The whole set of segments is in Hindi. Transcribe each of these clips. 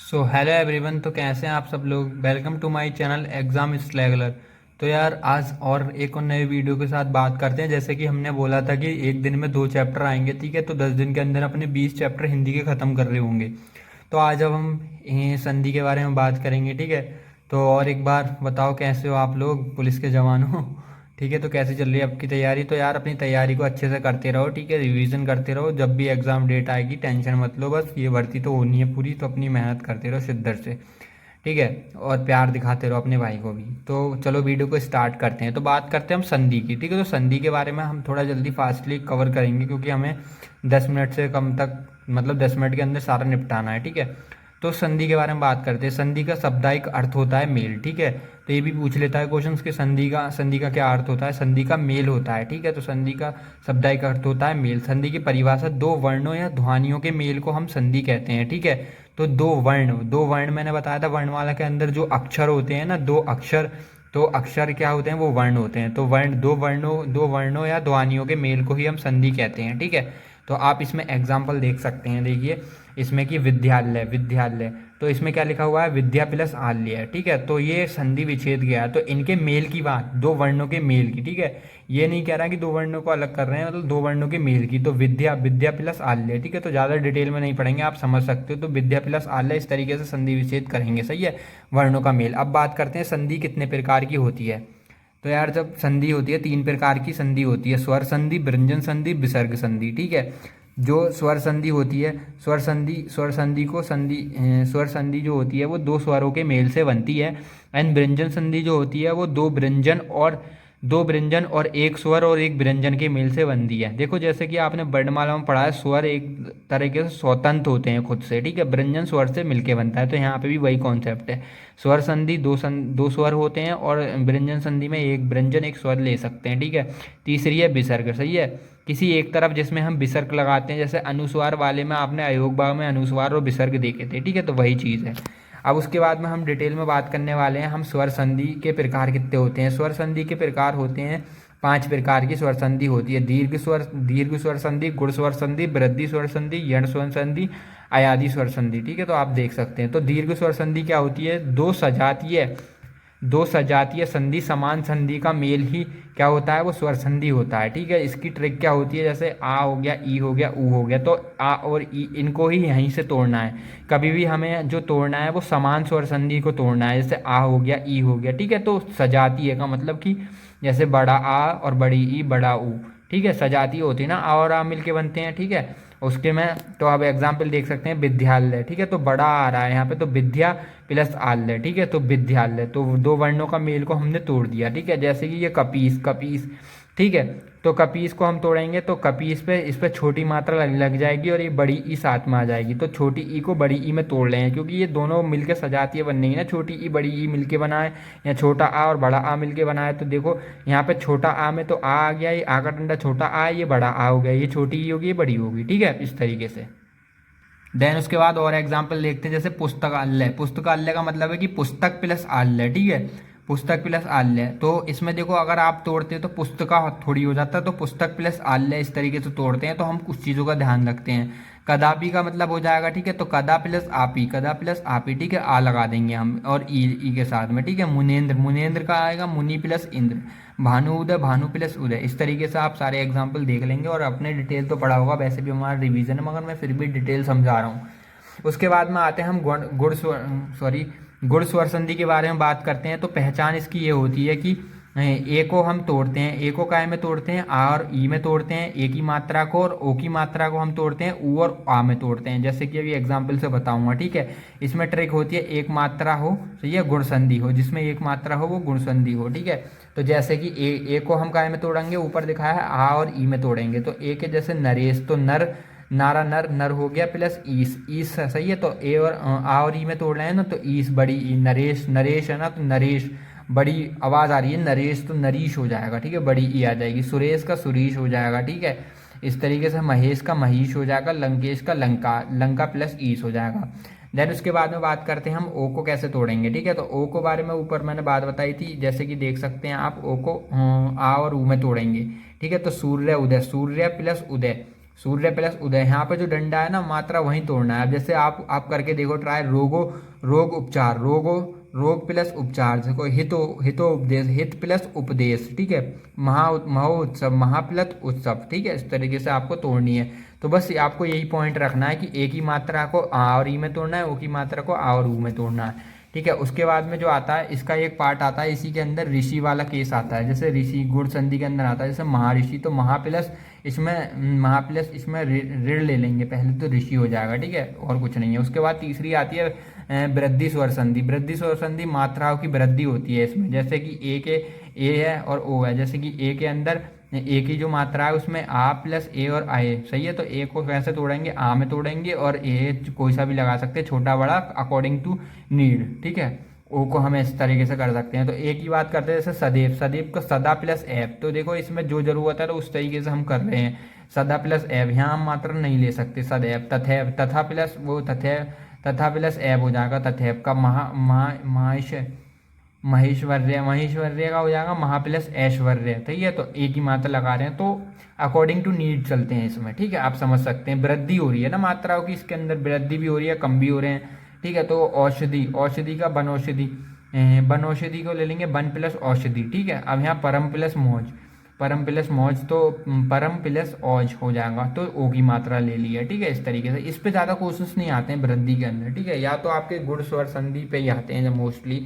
So hello everyone. तो कैसे हैं आप सब लोग। Welcome to my channel exam स्लैगलर। तो यार आज और एक और नए वीडियो के साथ बात करते हैं। जैसे कि हमने बोला था कि एक दिन में 2 चैप्टर आएंगे, ठीक है। तो 10 दिन के अंदर अपने 20 चैप्टर हिंदी के ख़त्म कर रहे होंगे। तो आज अब हम संधि के बारे में बात करेंगे, ठीक है। तो और एक बार बताओ कैसे हो आप लोग, पुलिस के जवान हो। ठीक है, तो कैसे चल रही है आपकी तैयारी। तो यार अपनी तैयारी को अच्छे से करते रहो, ठीक है। रिवीजन करते रहो, जब भी एग्ज़ाम डेट आएगी टेंशन मत लो। बस ये भर्ती तो होनी है पूरी, तो अपनी मेहनत करते रहो शिद्दत से, ठीक है। और प्यार दिखाते रहो अपने भाई को भी। तो चलो वीडियो को स्टार्ट करते हैं। तो बात करते हैं हम संधि की, ठीक है। तो संधि के बारे में हम थोड़ा जल्दी फास्टली कवर करेंगे, क्योंकि हमें 10 मिनट से कम तक, मतलब 10 मिनट के अंदर सारा निपटाना है, ठीक है। तो संधि के बारे में बात करते हैं। संधि का शाब्दिक अर्थ होता है मेल, ठीक है। तो ये भी पूछ लेता है क्वेश्चंस कि संधि का क्या अर्थ होता है। संधि का मेल होता है, ठीक है। तो संधि का शाब्दिक अर्थ होता है मेल। संधि की परिभाषा दो वर्णों या ध्वनियों के मेल को हम संधि कहते हैं, ठीक है। तो दो वर्ण मैंने बताया था, वर्णमाला के अंदर जो अक्षर होते हैं ना, दो अक्षर, तो अक्षर क्या होते हैं, वो वर्ण होते हैं। तो दो वर्णों या ध्वनियों के मेल को ही हम संधि कहते हैं, ठीक है। तो आप इसमें एग्जाम्पल देख सकते हैं। देखिए इसमें कि विद्यालय, विद्यालय, तो इसमें क्या लिखा हुआ है, विद्या प्लस आल्य है, ठीक है। तो ये संधि विच्छेद गया है। तो इनके मेल की बात, दो वर्णों के मेल की, ठीक है। ये नहीं कह रहा कि दो वर्णों को अलग कर रहे हैं, मतलब दो वर्णों के मेल की। तो विद्या, विद्या प्लस आल्य, ठीक है। तो ज़्यादा डिटेल में नहीं पढ़ेंगे, आप समझ सकते हो। तो विद्या प्लस आल्य इस तरीके से संधि विच्छेद करेंगे, सही है, वर्णों का मेल। अब बात करते हैं संधि कितने प्रकार की होती है। तो यार जब संधि होती है, 3 प्रकार की संधि होती है, स्वर संधि, व्यंजन संधि, विसर्ग संधि, ठीक है। जो स्वर संधि होती है, स्वर संधि जो होती है वो दो स्वरों के मेल से बनती है। एंड व्यंजन संधि जो होती है वो दो व्यंजन और एक स्वर और एक व्यंजन के मेल से बनती है। देखो जैसे कि आपने वर्णमाला में पढ़ा है, स्वर एक तरीके से स्वतंत्र होते हैं खुद से, ठीक है। व्यंजन स्वर से मिलके बनता है। तो यहाँ पे भी वही कॉन्सेप्ट है। स्वर संधि दो स्वर होते हैं, और व्यंजन संधि में एक व्यंजन एक स्वर ले सकते हैं, ठीक है। तीसरी है विसर्ग, सही है। किसी एक तरफ जिसमें हम विसर्ग लगाते हैं, जैसे अनुस्वार वाले में आपने अयोग भाग में अनुस्वार और विसर्ग देखे थे, ठीक है। तो वही चीज़ है। अब उसके बाद में हम डिटेल में बात करने वाले हैं, हम स्वर संधि के प्रकार कितने होते हैं। स्वर संधि के प्रकार होते हैं 5 प्रकार की स्वर संधि होती है। दीर्घ स्वर संधि, गुण स्वर संधि, वृद्धि स्वर संधि, यण स्वर संधि, अयादि स्वर संधि, ठीक है। तो आप देख सकते हैं। तो दीर्घ स्वर संधि क्या होती है, दो सजातीय संधि समान संधि का मेल ही क्या होता है, वो स्वर संधि होता है, ठीक है। इसकी ट्रिक क्या होती है, जैसे आ हो गया, ई हो गया, ऊ हो गया, तो आ और ई इनको ही यहीं से तोड़ना है। कभी भी हमें जो तोड़ना है वो समान स्वर संधि को तोड़ना है। जैसे आ हो गया, ई हो गया, ठीक है। तो सजातीय का मतलब कि जैसे बड़ा आ और बड़ी ई, बड़ा ऊ, ठीक है। सजातीय होती है ना, आ और आ मिलके बनते हैं, ठीक है। उसके में तो आप एग्जाम्पल देख सकते हैं, विद्यालय, ठीक है। तो बड़ा आ रहा है यहाँ पे, तो विद्या प्लस आल्य, ठीक है। तो विद्यालय, तो दो वर्णों का मेल को हमने तोड़ दिया, ठीक है। जैसे कि ये कपीस, कपीस, ठीक है। तो कपीस को हम तोड़ेंगे तो कपीस पे, इस पे छोटी मात्रा लग जाएगी और ये बड़ी ई साथ में आ जाएगी। तो छोटी ई को बड़ी ई में तोड़ लें, क्योंकि ये दोनों मिलके सजातीय बननी है ना। छोटी ई बड़ी ई मिलके बनाए, या छोटा आ और बड़ा आ मिलके बनाए। तो देखो यहाँ पे छोटा आ में तो आ गया, ये आ का डंडा छोटा आ, ये बड़ा आ हो गया, ये छोटी ई होगी, ये बड़ी होगी, ठीक है, इस तरीके से। देन उसके बाद और एग्जाम्पल देखते हैं, जैसे पुस्तकालय। पुस्तकालय का मतलब है कि पुस्तक प्लस आल्य, ठीक है। पुस्तक प्लस आल्य, तो इसमें देखो अगर आप तोड़ते हैं तो पुस्तका थोड़ी हो जाता है, तो पुस्तक प्लस आल्य इस तरीके से तोड़ते हैं। तो हम कुछ चीज़ों का ध्यान रखते हैं। कदापि का मतलब हो जाएगा, ठीक है। तो कदा प्लस आपी, कदा प्लस आपी, ठीक है। आ लगा देंगे हम, और ई के साथ में, ठीक है। मुनेन्द्र, मुनेन्द्र का आएगा मुनि प्लस इंद्र। भानु उदय, भानु प्लस उदय। इस तरीके से आप सारे एग्जाम्पल देख लेंगे, और अपने डिटेल तो पढ़ा होगा, वैसे भी हमारा रिवीजन है, मगर मैं फिर भी डिटेल समझा रहा हूँ। उसके बाद में आते हैं हम गुण स्वर संधि के बारे में बात करते हैं। तो पहचान इसकी ये होती है कि ए को हम तोड़ते हैं, ए को काय में तोड़ते हैं, आ और ई में तोड़ते हैं, ए की मात्रा को, और ओ की मात्रा को हम तोड़ते हैं ऊ और आ में तोड़ते हैं। जैसे कि अभी एग्जाम्पल से बताऊंगा, ठीक है। इसमें ट्रिक होती है, एक मात्रा हो, सही है, गुण संधि हो, जिसमें एक मात्रा हो वो गुण संधि हो, ठीक है। तो जैसे कि ए को हम काय में तोड़ेंगे, ऊपर दिखाया है आ और ई में तोड़ेंगे। तो ए के जैसे नरेश, तो नर, नारा नर, नर हो गया, प्लस ईस, ईस, सही है। तो ए और आ और ई में तोड़ रहे हैं ना, तो ईस, बड़ी ई, नरेश, नरेश है ना, तो नरेश, बड़ी आवाज़ आ रही है, नरेश, तो नरीश हो जाएगा, ठीक है, बड़ी ई आ जाएगी। सुरेश का सुरीश हो जाएगा, ठीक है। इस तरीके से महेश का महीश हो जाएगा, लंकेश का लंका, लंका प्लस ईस हो जाएगा। देन उसके बाद में बात करते हैं हम ओ को कैसे तोड़ेंगे, ठीक है। तो ओ को बारे में ऊपर मैंने बात बताई थी, जैसे कि देख सकते हैं आप, ओ को आ और ऊ में तोड़ेंगे, ठीक है। तो सूर्य उदय, सूर्य प्लस उदय, सूर्य प्लस उदय, यहाँ पे जो डंडा है ना मात्रा वहीं तोड़ना है। अब जैसे आप करके देखो ट्राई, रोगो रोग उपचार, रोगो रोग प्लस उपचार, देखो हितो हितो उपदेश, हित प्लस उपदेश, ठीक है। महोत्सव, महा प्लस उत्सव, ठीक है। इस तरीके से आपको तोड़नी है। तो बस आपको यही पॉइंट रखना है कि एक ही मात्रा को आ और ई में तोड़ना है, ओ की मात्रा को आ और ऊ में तोड़ना है, ठीक है। उसके बाद में जो आता है इसका एक पार्ट आता है, इसी के अंदर ऋषि वाला केस आता है। जैसे ऋषि गुण संधि के अंदर आता है, जैसे महर्षि, तो महा प्लस इसमें ऋण ले लेंगे पहले, तो ऋषि हो जाएगा, ठीक है, और कुछ नहीं है। उसके बाद तीसरी आती है वृद्धि स्वर संधि। वृद्धि स्वर संधि मात्राओं की वृद्धि होती है इसमें, जैसे कि ए है और ओ है। जैसे कि ए के अंदर ए की जो मात्रा है उसमें आ प्लस ए और आए, सही है। तो ए को कैसे तोड़ेंगे, आ में तोड़ेंगे, और ए कोई सा भी लगा सकते हैं, छोटा बड़ा अकॉर्डिंग टू नीड, ठीक है। ओ को हम इस तरीके से कर सकते हैं। तो ए की बात करते हैं, जैसे सदैव, सदैव को सदा प्लस एव, तो देखो इसमें जो जरूरत है तो उस तरीके से हम कर रहे हैं। सदा प्लस एव, यहाँ हम मात्रा नहीं ले सकते, सदैव। तथैव, तथा प्लस वो तथैव, तथा प्लस एव हो जाएगा तथैव का। महेश्वर्य, महेश्वर्य का हो जाएगा महा प्लस ऐश्वर्य, ठीक है। तो एक ही मात्रा लगा रहे हैं, तो अकॉर्डिंग टू नीड चलते हैं इसमें, ठीक है। आप समझ सकते हैं वृद्धि हो रही है ना मात्राओं की, इसके अंदर वृद्धि भी हो रही है, कम भी हो रहे हैं, ठीक है। तो औषधि, औषधि का बनौषधि, बनौषधि को ले लेंगे बन प्लस औषधि, ठीक है। अब यहाँ परम प्लस मौज, परम प्लस मौज, तो परम प्लस औज हो जाएगा, तो ओ की मात्रा ले ली है, ठीक है। इस तरीके से इस पे ज़्यादा क्वेश्चंस नहीं आते हैं वृद्धि के अंदर, ठीक है। या तो आपके गुण स्वर संधि पे ही आते हैं मोस्टली,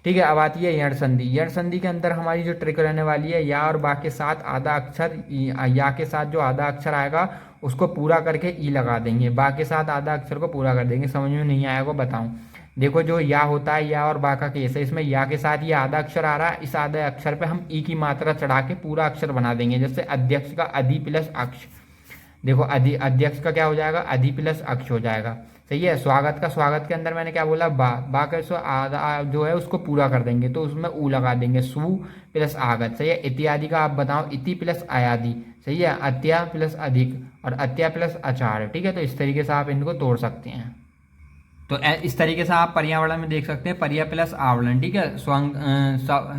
ठीक है। अब आती है यण संधि। यण संधि के अंदर हमारी जो ट्रिक रहने वाली है, या और बा के साथ आधा अक्षर, या के साथ जो आधा अक्षर आएगा उसको पूरा करके ई लगा देंगे, बा के साथ आधा अक्षर को पूरा कर देंगे। समझ में नहीं आएगा बताऊं, देखो जो या होता है, या और बा का केस है, इसमें या के साथ ये आधा अक्षर आ रहा है, इस आधे अक्षर पे हम ई की मात्रा चढ़ा के पूरा अक्षर बना देंगे। जैसे अध्यक्ष का अधि प्लस अक्ष, देखो अध्यक्ष का क्या हो जाएगा, अधि प्लस अक्ष हो जाएगा, सही है। स्वागत का, स्वागत के अंदर मैंने क्या बोला, बा का सो आधा जो है उसको पूरा कर देंगे, तो उसमें ऊ लगा देंगे, सु प्लस आगत, सही है। इत्यादि का आप बताओ, इति प्लस आयादि, सही है। अत्या प्लस अधिक और अत्या प्लस आचार, ठीक है। तो इस तरीके से आप इनको तोड़ सकते हैं। तो इस तरीके से आप पर्यावरण में देख सकते हैं, पर्या प्लस आवरण, ठीक है।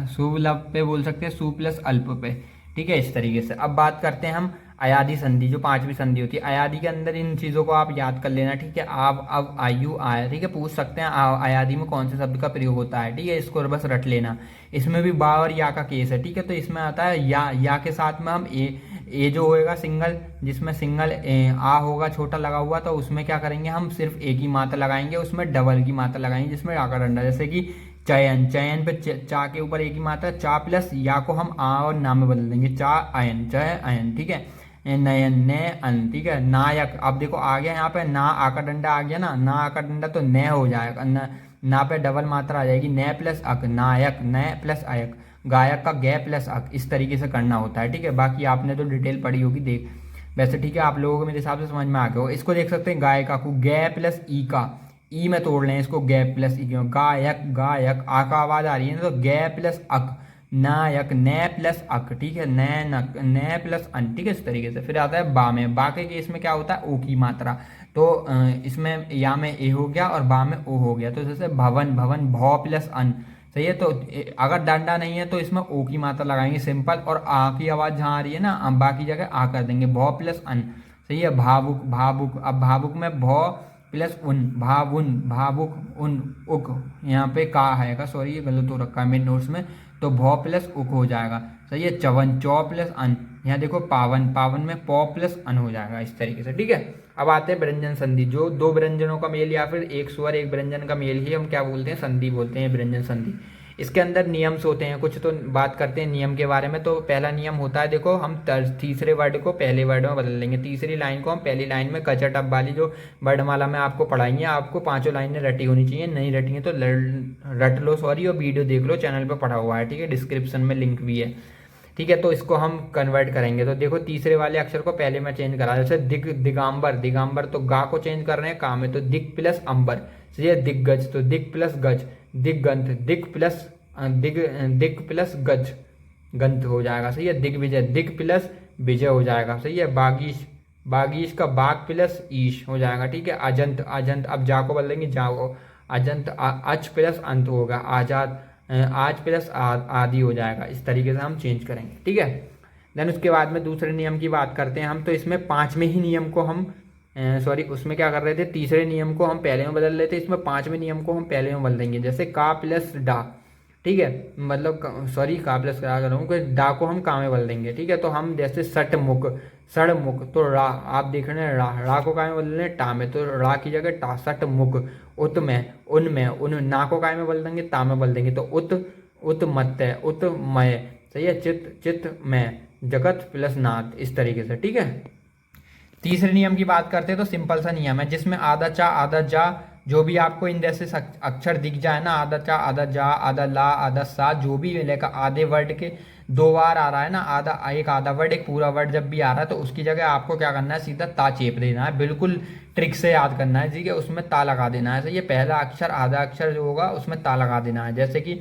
सुलभ पे बोल सकते हैं, सु प्लस अल्प पे, ठीक है। इस तरीके से अब बात करते हैं हम अयादि संधि, जो पांचवी संधि होती है। अयादि के अंदर इन चीज़ों को आप याद कर लेना, ठीक है। आप अब आयु आया, ठीक है, पूछ सकते हैं अयादि में कौन से शब्द का प्रयोग होता है, ठीक है। इसको बस रट लेना। इसमें भी बा और या का केस है, ठीक है। तो इसमें आता है या के साथ में हम ए जो होएगा सिंगल, जिसमें सिंगल आ होगा छोटा लगा हुआ, तो उसमें क्या करेंगे हम, सिर्फ एक ही मात्रा लगाएंगे, उसमें डबल की मात्रा लगाएंगे, जिसमें आ का डंडा। जैसे कि चयन, चयन पे चा के ऊपर एक ही मात्रा, चा प्लस या को हम आ और ना में बदल देंगे, चा अयन, चय अयन, ठीक है। नयन, न अन, ठीक है। नायक, अब देखो आ गया यहाँ पे ना, आ का डंडा आ गया ना, ना आ का डंडा, तो न हो जाएगा, ना पे डबल मात्रा आ जाएगी, न प्लस अक, नायक, न प्लस अयक। गायक का गै प्लस अक, इस तरीके से करना होता है, ठीक है। बाकी आपने तो डिटेल पढ़ी होगी, देख वैसे, ठीक है। आप लोगों को मेरे हिसाब से समझ में आ गया हो। इसको देख सकते हैं, गायका को गै प्लस ई का, ई में तोड़ लें इसको, गै प्लस ई, गायक, गायक, आ का आवाज आ रही है ना, तो गै प्लस अक, नायक, न प्लस अक, ठीक है। न प्लस अन, ठीक है। इस तरीके से फिर आता है बा में, बा के केस में क्या होता है, ओ की मात्रा, तो इसमें या में ए हो गया और बा में ओ हो गया, तो जैसे भवन, भवन, भौ प्लस अन, सही है। तो अगर डंडा नहीं है तो इसमें ओ की मात्रा लगाएंगे सिंपल, और आ की आवाज जहाँ आ रही है ना, बा की जगह आ कर देंगे, भौ प्लस अन, सही है। भावुक, भावुक, अब भावुक में भौ प्लस उन, भावुन, भावुक, उन, उक, यहाँ पे का है का, सॉरी ये गलत हो रखा है मेरे नोट्स में, तो भौ प्लस उक हो जाएगा, सही है। चवन, चौ प्लस अन, यहाँ देखो पावन, पावन में पौ प्लस अन हो जाएगा, इस तरीके से, ठीक है। अब आते हैं व्यंजन संधि, जो दो व्यंजनों का मेल या फिर एक स्वर एक व्यंजन का मेल ही हम क्या बोलते हैं, संधि बोलते हैं, व्यंजन संधि। इसके अंदर नियम्स होते हैं कुछ, तो बात करते हैं नियम के बारे में। तो पहला नियम होता है, देखो हम तीसरे वर्ड को पहले वर्ड में बदल लेंगे, तीसरी लाइन को हम पहली लाइन में, कचट अब वाली जो वर्णमाला में आपको पढ़ाई है, आपको पांचों लाइनें रटी होनी चाहिए, नहीं रटी है तो रट लो, सॉरी, और वीडियो देख लो, चैनल पर पढ़ा हुआ है, ठीक है, डिस्क्रिप्शन में लिंक भी है, ठीक है। तो इसको हम कन्वर्ट करेंगे, तो देखो तीसरे वाले अक्षर को पहले में चेंज करा, जैसे दिगंबर, दिगंबर, तो गा को चेंज कर रहे हैं का में, तो दिग प्लस अंबर, सही है। दिग्गज, तो दिग प्लस गज, दिग्गंत, दिग प्लस दिग प्लस गज, गंत हो जाएगा, सही है। दिग्विजय, दिग प्लस विजय हो जाएगा, सही है। बागीश, बागीश का बाग प्लस ईश हो जाएगा, ठीक है। अजंत, अजंत, अब जा को बदलेंगे, जाओ, अजंत, अच प्लस अंत होगा, आजाद, आज प्लस आदि हो जाएगा, इस तरीके से हम चेंज करेंगे, ठीक है। देन उसके बाद में दूसरे नियम की बात करते हैं हम। तो इसमें पाँचवें ही नियम को हम सॉरी उसमें क्या कर रहे थे, तीसरे नियम को हम पहले में बदल रहे थे, इसमें पाँचवें नियम को हम पहले में बदल देंगे। जैसे का प्लस डा, ठीक है, मतलब सॉरी का प्लस क्या करूँ कि डा को हम का में बदल देंगे, ठीक है। तो हम जैसे सट मुख, सड़ मुख, तो रा आप देख रहे हैं रा को का में बदल रहे हैं टा में, तो रा की जगह टा, सट मुख, उत में, उन ना को का में बदल देंगे, ता में बदल देंगे, तो उत मत उत मय, सही है, चित में, जगत प्लस नाथ, इस तरीके से, ठीक है। तीसरे नियम की बात करते हैं तो सिंपल सा नियम है, जिसमें आधा चा आधा जा, जो भी आपको इन जैसे अक्षर दिख जाए ना, आधा चा आधा जा आधा ला आधा सा, जो भी लेकर आधे वर्ड के 2 बार आ रहा है ना, आधा वर्ड एक पूरा वर्ड जब भी आ रहा है तो उसकी जगह आपको क्या करना है, सीधा ता चेप देना है, बिल्कुल ट्रिक से याद करना है, ठीक है। उसमें ता लगा देना है, तो ये पहला अक्षर आधा अक्षर जो होगा उसमें ता लगा देना है। जैसे कि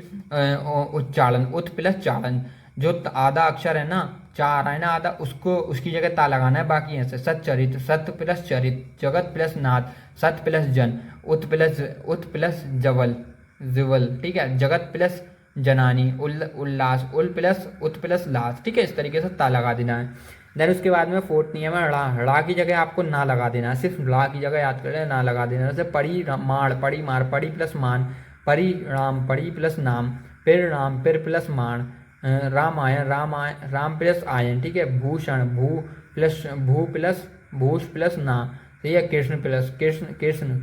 उच्चारण, उत प्लस चारण, जो आधा अक्षर है ना, चा आ रहा है ना आधा, उसको उसकी जगह ता लगाना है, बाकी ऐसे सच्चरित, सत्य प्लस चरित, जगत प्लस नाथ, सत प्लस जन, उत प्लस जवल जिवल, ठीक है, जगत प्लस जनानी, उल्लास, उल प्लस उत प्लस लास, ठीक है। इस तरीके से ता लगा देना है। देन उसके बाद में फोर्थ नियम है ड़ा, ड़ा की जगह आपको ना लगा देना है, सिर्फ ड़ा की जगह याद करें ना लगा देना है। जैसे पड़ी मार, पड़ी मार, पड़ी प्लस मान, परिणाम, पड़ी प्लस नाम, पिर राम, पिर प्लस मान, रामायण, राम प्लस आयन, ठीक है। भूषण, भू प्लस भूष प्लस ना, सही है। कृष्ण प्लस कृष्ण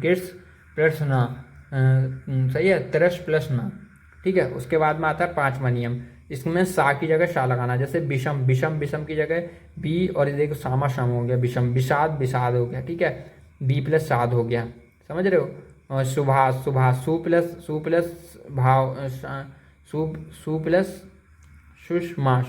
प्लस ना, सही है, तरस प्लस ना, ठीक है। उसके बाद में आता है पांचवा नियम, इसमें सा की जगह शा लगाना। जैसे विषम की जगह बी, और ये देखो सामा शाम हो गया, विषाद हो गया, ठीक है, बी प्लस साध हो गया, समझ रहे हो। और सुभाष, सु प्लस भाव, सु प्लस सुषमा,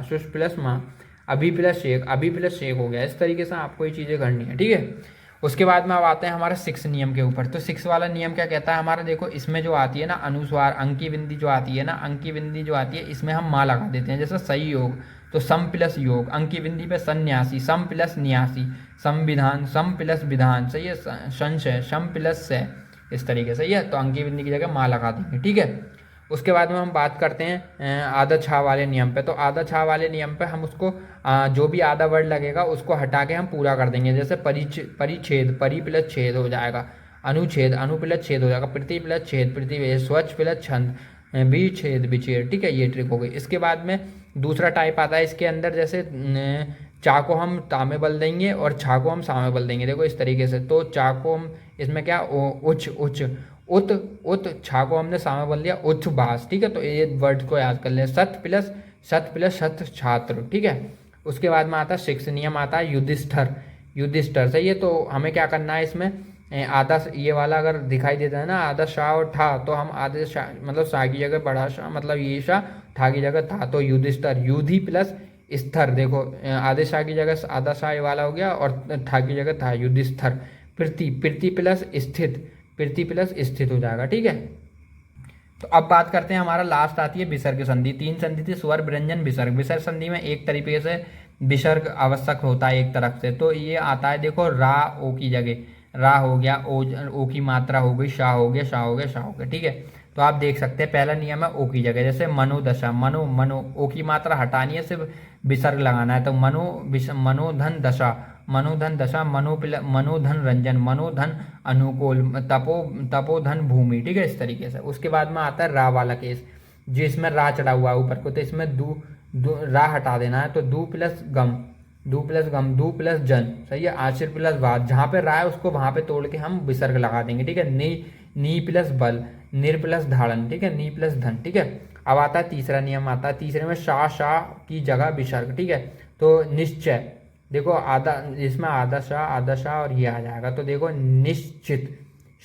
सुष प्लस माँ, अभी प्लस शेख हो गया। इस तरीके से आपको ये चीज़ें करनी है, ठीक है। उसके बाद में अब आते हैं हमारा 6 नियम के ऊपर। तो 6 वाला नियम क्या कहता है हमारा, देखो इसमें जो आती है ना अनुस्वार, अंकी बिंदी जो आती है ना, अंकी बिंदी जो आती है इसमें हम माँ लगा देते हैं। जैसे सही योग, तो सम प्लस योग, अंकी बिंदी पे सन्यासी, सम प्लस न्यासी, संविधान, सम प्लस विधान, सही है, संशय, सम प्लस से, इस तरीके से, ये तो अंकी बिंदी की जगह माँ लगा देंगे, ठीक है। उसके बाद में हम बात करते हैं आधा छा वाले नियम पे। तो आधा छा वाले नियम पे हम उसको जो भी आधा वर्ड लगेगा उसको हटा के हम पूरा कर देंगे। जैसे परिच्छेद, परि प्लस छेद हो जाएगा, अनुच्छेद, अनु प्लस छेद हो जाएगा, प्रति प्लस छेद, पृथ्वी, स्वच्छ प्लस छंद, विच्छेद, ठीक है, ये ट्रिक हो गई। इसके बाद में दूसरा टाइप आता है इसके अंदर, जैसे चा को हम ता में बदल देंगे और छा को हम सा में बदल देंगे, देखो इस तरीके से। तो चा को हम इसमें क्या उच्च, उत छा को हमने सामा बदल दिया उच्छबास, ठीक है। तो ये वर्ड को याद कर लें, सत प्लस सत छात्र, ठीक है। उसके बाद में आता है 6 नियम आता है युधिष्ठर, सही है। तो हमें क्या करना है इसमें, आधा ये वाला अगर दिखाई देता है ना आधा शाह और ठा, तो हम आधे शाह मतलब शाह की जगह बड़ा शाह, मतलब ये शाह, ठा की जगह था, तो युधिष्ठर, युधि प्लस स्तर, देखो आधे शाह की जगह आधा शाह ये वाला हो गया और ठा की जगह था, युधिष्ठर। पृथ्वी प्लस स्थित हो जाएगा, ठीक है। तो अब बात करते हैं, हमारा लास्ट आती है विसर्ग संधि। 3 संधि थी, स्वर, व्यंजन, विसर्ग। विसर्ग संधि में एक तरीके से विसर्ग आवश्यक होता है एक तरफ से। तो ये आता है, देखो रा ओ की जगह रा हो गया, ओ की मात्रा हो गई, शाह हो गया, ठीक है। तो आप देख सकते हैं पहला नियम है ओ की जगह, जैसे मनोदशा, मनो ओ की मात्रा हटानी है, सिर्फ विसर्ग लगाना है। तो मनोधन दशा, मनोधन रंजन, मनोधन अनुकूल, तपोधन भूमि, ठीक है, इस तरीके से। उसके बाद में आता है रा वाला केस, जिसमें रा चढ़ा हुआ है ऊपर को, तो इसमें रा हटा देना है। तो दू प्लस गम, दू प्लस जन, सही है, आशिर प्लस बाद, जहाँ पे रा है उसको वहाँ पे तोड़ के हम विसर्ग लगा देंगे, ठीक है। नी प्लस बल, निर प्लस धारण, ठीक है, नी प्लस धन, ठीक है। अब आता है तीसरा नियम, आता है तीसरे में शाह की जगह विसर्ग, ठीक है। तो निश्चय, देखो आधा, इसमें आधा शाह और ये आ जाएगा, तो देखो निश्चित,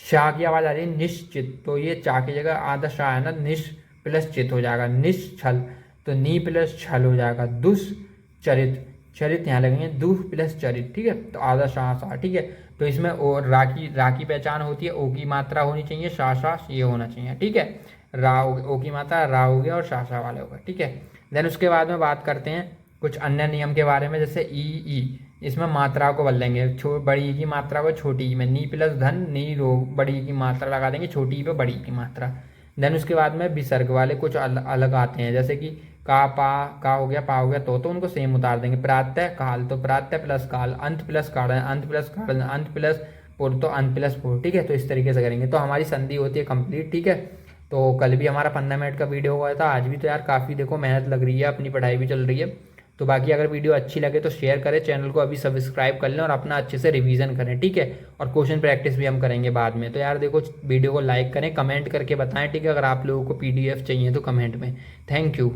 शाह की आवाज आ रही है निश्चित, तो ये चा की जगह आधा शाह है ना, निश प्लस चित हो जाएगा, निश्चल, तो नी प्लस छल हो जाएगा, दुष्चरित, चरित यहाँ लगेंगे, दुह प्लस चरित, ठीक है। तो आधा शाह, ठीक है। तो इसमें ओ रा की पहचान होती है, ओ की मात्रा होनी चाहिए, शाह ये होना चाहिए, ठीक है। ओ की मात्रा रा हो गया और शाह वाले हो गए, ठीक है। देन उसके बाद में बात करते हैं कुछ अन्य नियम के बारे में, जैसे ई, इसमें मात्रा को बदल देंगे, बड़ी की मात्रा को छोटी ई में, नी प्लस धन, नी रो, बड़ी की मात्रा लगा देंगे, छोटी ई पे बड़ी की मात्रा। देन उसके बाद में विसर्ग वाले कुछ अलग आते हैं, जैसे कि का हो गया, पा हो गया, तो उनको सेम उतार देंगे। प्रातः काल तो प्रातः प्लस काल, अंत प्लस कारण, अंत प्लस कारण, अंत प्लस पुर तो अंत प्लस पुर, ठीक है। तो इस तरीके से करेंगे तो हमारी संधि होती है कंप्लीट, ठीक है। तो कल भी हमारा 15 मिनट का वीडियो हुआ था, आज भी तो यार काफ़ी देखो मेहनत लग रही है, अपनी पढ़ाई भी चल रही है। तो बाकी अगर वीडियो अच्छी लगे तो शेयर करें, चैनल को अभी सब्सक्राइब कर लें और अपना अच्छे से रिवीजन करें, ठीक है। और क्वेश्चन प्रैक्टिस भी हम करेंगे बाद में। तो यार देखो वीडियो को लाइक करें, कमेंट करके बताएं, ठीक है। अगर आप लोगों को PDF चाहिए तो कमेंट में। Thank you.